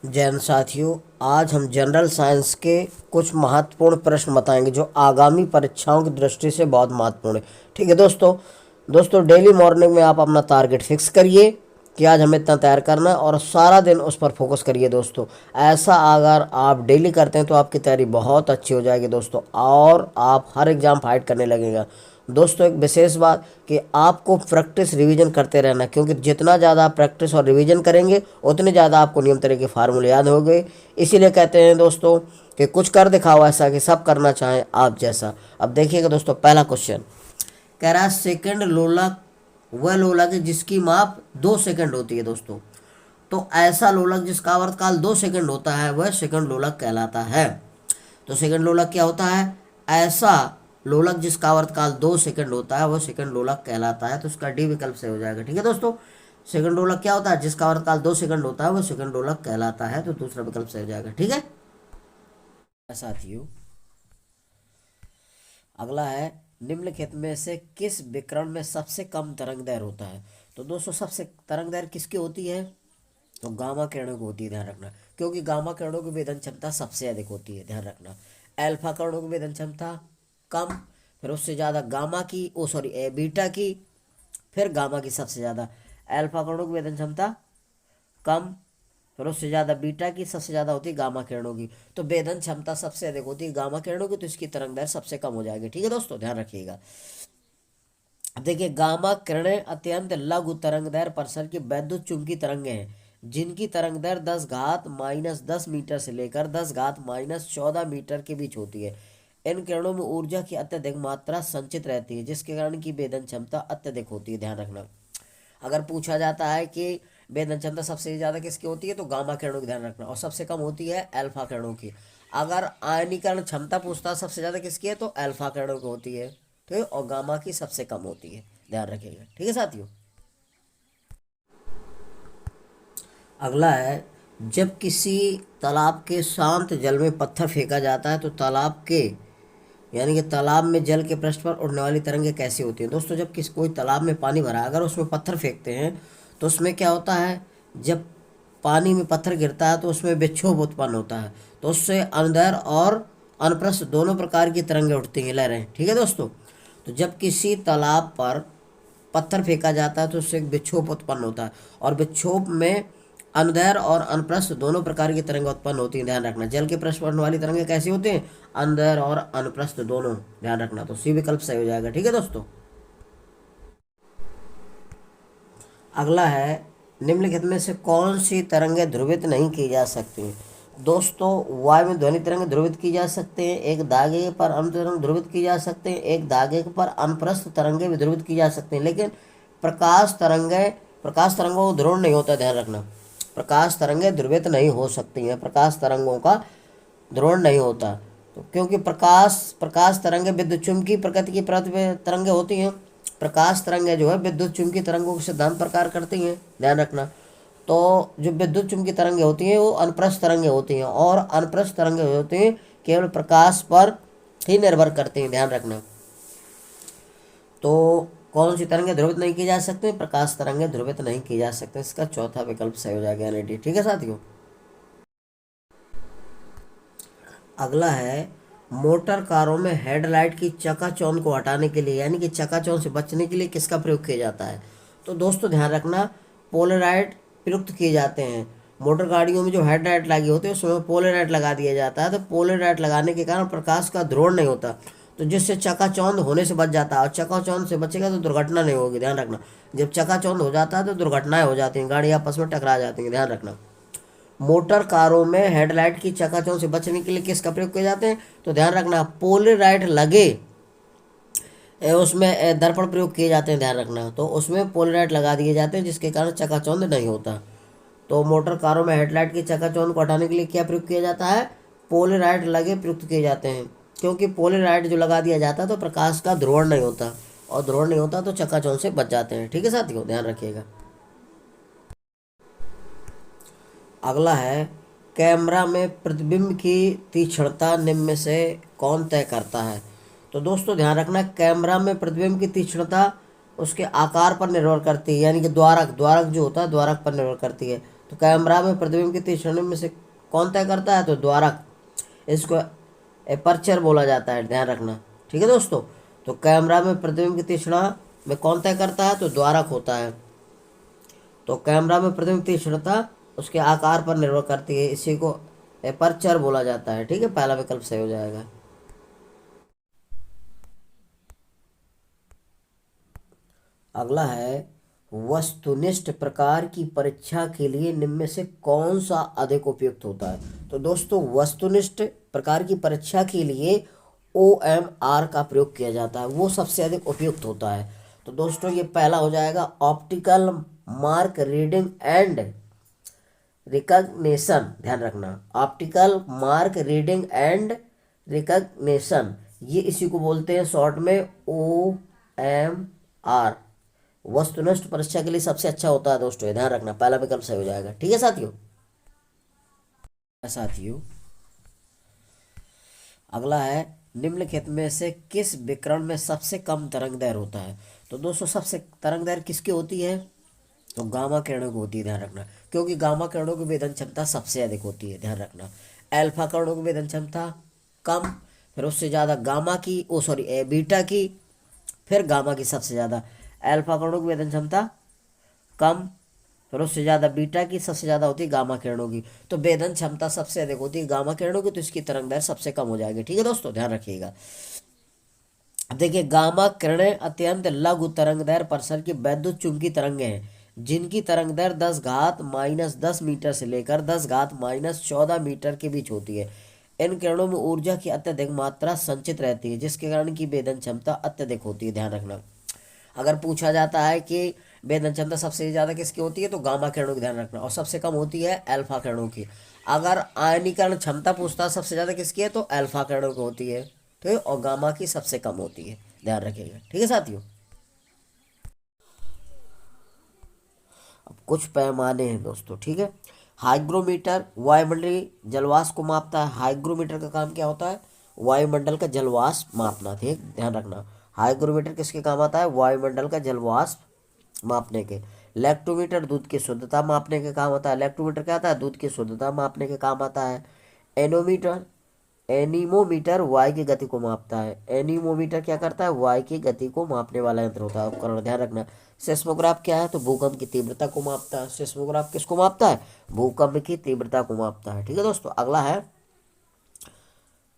जैन साथियों, आज हम जनरल साइंस के कुछ महत्वपूर्ण प्रश्न बताएंगे जो आगामी परीक्षाओं की दृष्टि से बहुत महत्वपूर्ण है। ठीक है दोस्तों डेली मॉर्निंग में आप अपना टारगेट फिक्स करिए कि आज हमें इतना तैयार करना है और सारा दिन उस पर फोकस करिए दोस्तों। ऐसा अगर आप डेली करते हैं तो आपकी तैयारी बहुत अच्छी हो जाएगी दोस्तों, और आप हर एग्ज़ाम फाइट करने लगेगा। दोस्तों एक विशेष बात कि आपको प्रैक्टिस रिवीजन करते रहना, क्योंकि जितना ज़्यादा आप प्रैक्टिस और रिवीजन करेंगे उतने ज़्यादा आपको नियम तरह के फार्मूले याद हो गए। इसीलिए कहते हैं दोस्तों कि कुछ कर दिखाओ ऐसा कि सब करना चाहें आप जैसा। अब देखिएगा दोस्तों, पहला क्वेश्चन कह रहा है सेकंड लोलक वह लोलक है जिसकी माप 2 सेकंड होती है दोस्तों। तो ऐसा लोलक जिसका आवर्तकाल 2 सेकंड होता है वह सेकंड लोलक कहलाता है। तो सेकंड लोलक क्या होता है? ऐसा लोलक जिसका आवर्तकाल 2 सेकंड होता है वह सेकंड लोलक कहलाता है। तो इसका डी विकल्प से हो जाएगा। ठीक है दोस्तों, सेकंड लोलक क्या होता है? जिसका आवर्तकाल 2 सेकंड होता है वह सेकंड लोलक कहलाता है। तो दूसरा विकल्प से हो जाएगा। ठीक है साथियों, अगला है निम्नलिखित में से किस विकिरण में सबसे कम तरंग दैर्घ्य होता है? तो दोस्तों सबसे तरंग दैर्घ्य किसकी होती है? तो गामा किरणों की होती है, ध्यान रखना, क्योंकि गामा किरणों की वेदन क्षमता सबसे अधिक होती है, ध्यान रखना। अल्फा किरणों की वेदन क्षमता कम, फिर उससे ज़्यादा गामा की, बीटा की, फिर गामा की सबसे ज़्यादा। अल्फा किरणों की वेदन क्षमता कम, फिर उससे ज़्यादा बीटा की, सबसे ज़्यादा होती है गामा किरणों की। तो वेदन क्षमता सबसे अधिक होती है गामा किरणों की, तो इसकी तरंग दैर्घ्य सबसे कम हो जाएगी। ठीक है दोस्तों, ध्यान रखिएगा। अब देखिए, गामा किरणें अत्यंत लघु तरंग दैर्घ्य परिसर की वैद्युत चुंबकीय तरंगें हैं जिनकी तरंग दैर्घ्य 10⁻⁻10 मीटर से लेकर 10⁻⁻14 मीटर के बीच होती है। इन किरणों में ऊर्जा की अत्यधिक मात्रा संचित रहती है जिसके कारण की वेदन क्षमता अत्यधिक होती है, ध्यान रखना। अगर पूछा जाता है कि वेदन क्षमता सबसे ज़्यादा किसकी होती है तो गामा किरणों की, ध्यान रखना, और सबसे कम होती है अल्फा किरणों की। अगर आयनीकरण क्षमता पूछता है सबसे ज़्यादा किसकी है तो अल्फा किरणों की होती है, ठीक है, और गामा की सबसे कम होती है, ध्यान रखिएगा। ठीक है साथियों, अगला है जब किसी तालाब के शांत जल में पत्थर फेंका जाता है तो तालाब के यानी कि तालाब में जल के पृष्ठ पर उड़ने वाली तरंगें कैसी होती हैं? दोस्तों जब कोई तालाब में पानी भरा है, अगर उसमें पत्थर फेंकते हैं तो उसमें क्या होता है, जब पानी में पत्थर गिरता है तो उसमें विक्षोभ उत्पन्न होता है, तो उससे अंदर और अनप्रस्थ दोनों प्रकार की तरंगें उठती हैं, लहरें। ठीक है दोस्तों, तो जब किसी तालाब पर पत्थर फेंका जाता है तो उससे एक विक्षोभ उत्पन्न होता है, और विक्षोभ में अनुदैर्घ्य और अनुप्रस्थ दोनों प्रकार की तरंगें उत्पन्न होती हैं, ध्यान रखना। जल के पृष्ठ पर होने वाली तरंगें कैसी होती हैं? अनुदैर्घ्य और अनुप्रस्थ दोनों, ध्यान रखना। तो सी विकल्प सही हो जाएगा। ठीक है दोस्तों, अगला है निम्नलिखित में से कौन सी तरंगें ध्रुवित नहीं की जा सकती? दोस्तों वायु में ध्वनि तरंगें ध्रुवित की जा सकते हैं, एक धागे पर अनुतरंग ध्रुवित की जा सकते हैं, एक धागे पर अनुप्रस्थ तरंगें भी ध्रुवित की जा सकती हैं, लेकिन प्रकाश तरंगों को ध्रुव नहीं होता, ध्यान रखना। प्रकाश तरंगें ध्रुवित नहीं हो सकती हैं, प्रकाश तरंगों का ध्रुवण नहीं होता। तो क्योंकि प्रकाश प्रकाश तरंगें विद्युत चुम्बकीय प्रकृति की तरंगें होती हैं। प्रकाश तरंगें जो है विद्युत चुम्बकीय तरंगों के सिद्धांत प्रकार करती हैं, ध्यान रखना। तो जो विद्युत चुम्बकीय तरंगें होती हैं वो अनुप्रस्थ तरंगें होती हैं, और अनुप्रस्थ तरंगें होती हैं केवल प्रकाश पर ही निर्भर करती हैं, ध्यान रखना। तो कौन सी तरंगें ध्रुवित नहीं की जा सकती? प्रकाश तरंगें ध्रुवित नहीं की जा सकती। इसका चौथा विकल्प सही हो जाएगा, यानी डी। ठीक है साथियों, अगला है मोटर कारों में हेडलाइट की चकाचौंध को हटाने के लिए यानी कि चकाचौंध से बचने के लिए किसका प्रयोग किया जाता है? तो दोस्तों ध्यान रखना, पोलराइड प्रयुक्त किए जाते हैं। मोटर गाड़ियों में जो हेडलाइट लगी होती है उसमें पोलराइड लगा दिया जाता है। तो पोलराइड लगाने के कारण प्रकाश का ध्रुवण नहीं होता, तो जिससे चकाचौंध होने से बच जाता है, और चकाचौंध से बचेगा तो दुर्घटना नहीं होगी, ध्यान रखना। जब चकाचौंध हो जाता है तो दुर्घटनाएं हो जाती हैं, गाड़ी आपस में टकरा जाती हैं, ध्यान रखना। मोटर कारों में हेडलाइट की चकाचौंध से बचने के लिए किसका प्रयोग किए जाते हैं? तो ध्यान रखना, पोलराइड लगे उसमें दर्पण प्रयोग किए जाते हैं, ध्यान रखना। तो उसमें पोलराइड लगा दिए जाते हैं जिसके कारण चकाचौंध नहीं होता। तो मोटर कारों में हेडलाइट की चकाचौंध को हटाने के लिए क्या प्रयोग किया जाता है? पोलराइड लगे प्रयुक्त किए जाते हैं, क्योंकि पोलराइड जो लगा दिया जाता है तो प्रकाश का ध्रुवण नहीं होता, और ध्रुवण नहीं होता तो चकाचौंध से बच जाते हैं। ठीक है साथियों, ध्यान रखिएगा। अगला है कैमरा में प्रतिबिंब की तीक्ष्णता निम्न में से कौन तय करता है? तो दोस्तों ध्यान रखना, कैमरा में प्रतिबिंब की तीक्ष्णता उसके आकार पर निर्भर करती है, यानी कि द्वारक जो होता है द्वारक पर निर्भर करती है। तो कैमरा में प्रतिबिंब की तीक्ष्णता में से कौन तय करता है? तो द्वारक। इसको एपर्चर बोला जाता है, ध्यान रखना। ठीक है दोस्तों। तो कैमरा में प्रतिबिंब की तीक्ष्णता में कौन तय करता है? तो द्वारक होता है। तो कैमरा में प्रतिबिंब की तीक्ष्णता उसके आकार पर निर्भर करती है, इसी को एपर्चर बोला जाता है। ठीक है, पहला विकल्प सही हो जाएगा। अगला है, वस्तुनिष्ठ प्रकार की परीक्षा के लिए निम्न में से कौन सा अधिक उपयुक्त होता है? तो दोस्तों, वस्तुनिष्ठ प्रकार की परीक्षा के लिए OMR का प्रयोग किया जाता है, वो सबसे अधिक उपयुक्त होता है। तो दोस्तों, ये पहला हो जाएगा optical mark reading and recognition. ध्यान रखना, optical mark reading and recognition, ये इसी को बोलते हैं शॉर्ट में OMR। वस्तुनिष्ठ परीक्षा के लिए सबसे अच्छा होता है दोस्तों, ये ध्यान रखना, पहला विकल्प सही हो जाएगा। ठीक है साथियों। साथियों, अगला है, निम्नलिखित में से किस विकिरण में सबसे कम तरंग दैर्घ्य होता है? तो दोस्तों, सबसे तरंग दैर्घ्य किसकी होती है? तो गामा किरणों की होती है, ध्यान रखना, क्योंकि गामा किरणों की वेदन क्षमता सबसे अधिक होती है, ध्यान रखना। अल्फा किरणों की वेदन क्षमता कम, फिर उससे ज़्यादा गामा की, बीटा की, फिर गामा की सबसे ज़्यादा। अल्फा किरणों की वेदन क्षमता कम, फिर उससे ज़्यादा बीटा की, सबसे ज़्यादा होती है गामा किरणों की। तो वेदन क्षमता सबसे अधिक होती है गामा किरणों की, तो इसकी तरंग दैर्घ्य सबसे कम हो जाएगी। ठीक है दोस्तों, ध्यान रखिएगा। अब देखिए, गामा किरणें अत्यंत लघु तरंग दैर्घ्य परिसर की वैद्युत चुंबकीय तरंगें हैं, जिनकी तरंग दैर्घ्य 10⁻−10 मीटर से लेकर 10⁻14 मीटर के बीच होती है। इन किरणों में ऊर्जा की अत्यधिक मात्रा संचित रहती है, जिसके कारण की वेदन क्षमता अत्यधिक होती है, ध्यान रखना। अगर पूछा जाता है कि वेदन क्षमता सबसे ज़्यादा किसकी होती है, तो गामा किरणों की, ध्यान रखना, और सबसे कम होती है अल्फा किरणों की। अगर आयनीकरण क्षमता पूछता है सबसे ज़्यादा किसकी है, तो अल्फा किरणों की होती है, ठीक है, और गामा की सबसे कम होती है, ध्यान रखिएगा। ठीक है साथियों। अब कुछ पैमाने हैं दोस्तों, ठीक है। हाइग्रोमीटर वायुमंडलीय जलवाष्प को मापता है। हाइग्रोमीटर का काम क्या होता है? वायुमंडल का जलवाष्प मापना, ठीक, ध्यान रखना। हाइग्रोमीटर किसके काम आता है? वायुमंडल का जलवाष्प मापने के। लैक्टोमीटर दूध की शुद्धता मापने के काम आता है। लैक्टोमीटर क्या आता है? दूध की शुद्धता मापने के काम आता है। एनोमीटर एनीमोमीटर वायु की गति को मापता है। एनीमोमीटर क्या करता है? वायु की गति को मापने वाला यंत्र होता है, उपकरण, ध्यान रखना। सेस्मोग्राफ क्या है? तो भूकंप की तीव्रता को मापता है। सेस्मोग्राफ किसको मापता है? भूकंप की तीव्रता को मापता है। ठीक है दोस्तों। अगला है,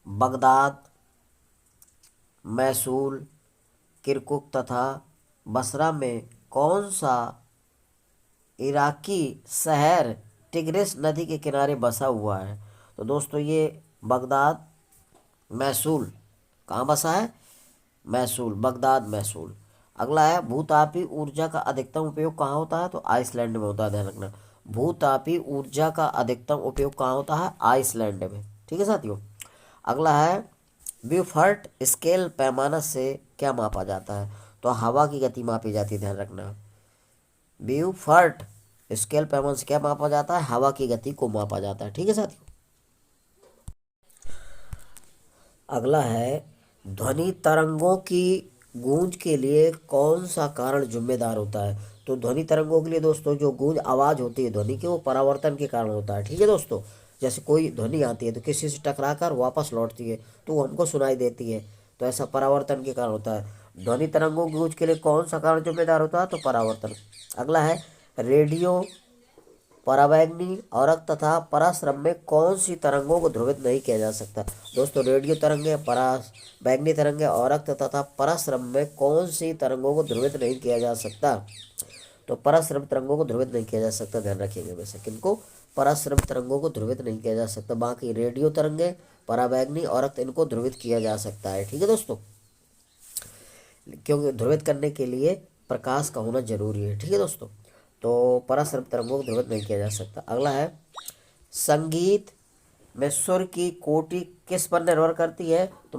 बगदाद, मैसूल, किरकुक तथा बसरा में कौन सा इराकी शहर टिग्रिस नदी के किनारे बसा हुआ है? तो दोस्तों, ये बगदाद, मैसूल, कहाँ बसा है? मैसूल, बगदाद, मैसूल। अगला है, भूतापी ऊर्जा का अधिकतम उपयोग कहाँ होता है? तो आइसलैंड में होता है, ध्यान रखना। भूतापी ऊर्जा का अधिकतम उपयोग कहाँ होता है? आइसलैंड में। ठीक है साथियों। अगला है, ब्यूफर्ट स्केल पैमाना से क्या मापा जाता है? तो हवा की गति मापी जाती है, ध्यान रखना। ब्यूफर्ट स्केल पैमाने से क्या मापा जाता है? हवा की गति को मापा जाता है। ठीक है साथियों। अगला है, ध्वनि तरंगों की गूंज के लिए कौन सा कारण जिम्मेदार होता है? तो ध्वनि तरंगों के लिए दोस्तों, जो गूंज आवाज होती है ध्वनि की, वो परावर्तन के कारण होता है। ठीक है दोस्तों। जैसे कोई ध्वनि आती है तो किसी से टकराकर वापस लौटती है, तो वो हमको सुनाई देती है, तो ऐसा परावर्तन के कारण होता है। ध्वनि तरंगों की गूंज के लिए कौन सा कारण जिम्मेदार होता है? तो परावर्तन। अगला है, रेडियो पराबैंगनी औरक तथा पराश्रम में कौन सी तरंगों को ध्रुवित नहीं किया जा सकता? दोस्तों, रेडियो तरंगे, पराबैंगनी तरंगे, औरक तथा पराश्रम में कौन सी तरंगों को ध्रुवित नहीं किया जा सकता? तो पराश्रम तरंगों को ध्रुवित नहीं किया जा सकता, ध्यान रखिएगा। वैसे किनको? पराश्रम तरंगों को ध्रुवित नहीं किया जा सकता। बाकी रेडियो तरंगे, पराबैंगनी, औरक, इनको ध्रुवित किया जा सकता है। ठीक है दोस्तों, क्योंकि ध्रुवित करने के लिए प्रकाश का होना जरूरी है। ठीक है दोस्तों। तो पराश्रम तरंगों को ध्रुवित नहीं किया जा सकता। अगला है, संगीत में सुर की कोटि किस पर निर्भर करती है? तो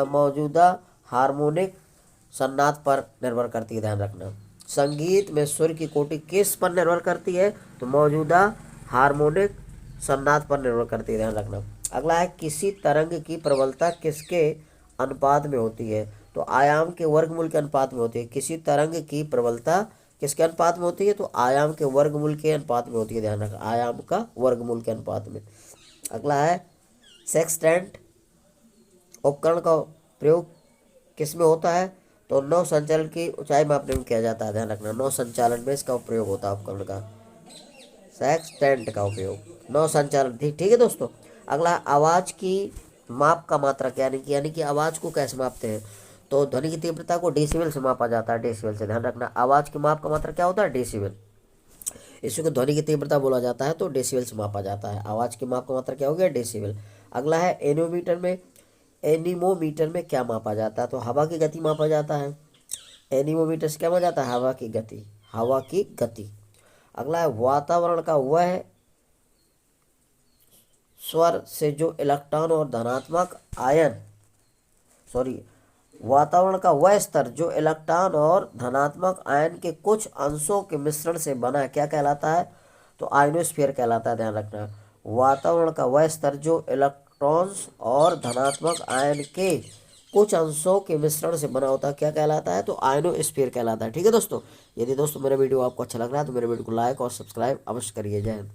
मौजूदा हार्मोनिक सन्नाट पर निर्भर करती है, ध्यान रखना। संगीत में सुर की कोटि किस पर निर्भर करती है? तो मौजूदा हार्मोनिक सन्नाट पर निर्भर करती है, ध्यान रखना। अगला है, किसी तरंग की प्रबलता किसके अनुपात में होती है? तो आयाम के वर्गमूल के अनुपात में होती है। किसी तरंग की प्रबलता किसके अनुपात में होती है? तो आयाम के वर्गमूल के अनुपात में होती है, ध्यान रखना, आयाम का वर्गमूल के अनुपात में। अगला है सेक्सटेंट उपकरण का प्रयोग किस में होता है? तो नौ संचालन की ऊंचाई मापने में किया जाता है, ध्यान रखना, नौ संचालन में इसका प्रयोग होता है उपकरण का, सेक्सटेंट का उपयोग नौ संचालन। ठीक है दोस्तों। अगला आवाज की माप का मात्रक, यानी कि आवाज को कैसे मापते हैं? तो ध्वनि की तीव्रता को डेसिबल से मापा जाता है, डेसिबल से, ध्यान रखना, आवाज की माप का मात्रक क्या होता है? डेसिबल। इसको ध्वनि की तीव्रता बोला जाता है, तो डेसिबल से मापा जाता है। आवाज की माप का मात्रक क्या हो गया? डेसिबल। अगला है एनीमोमीटर में क्या मापा जाता है? तो हवा की गति मापा जाता है। एनीमोमीटर से क्या मापा जाता है? हवा की गति, हवा की गति। अगला है वातावरण का वह स्वर से जो इलेक्ट्रॉन और धनात्मक आयन, सॉरी, वातावरण का वह स्तर जो इलेक्ट्रॉन और धनात्मक आयन के कुछ अंशों के मिश्रण से बना है, क्या कहलाता है? तो आयनोस्फीयर कहलाता है, ध्यान रखना। वातावरण का वह स्तर जो इलेक्ट्रॉन्स और धनात्मक आयन के कुछ अंशों के मिश्रण से बना होता है, क्या कहलाता है? तो आयनोस्फीयर कहलाता है। ठीक है दोस्तों। यदि दोस्तों मेरा वीडियो आपको अच्छा लग रहा है तो मेरे वीडियो को लाइक और सब्सक्राइब अवश्य करिए। जय हिंद।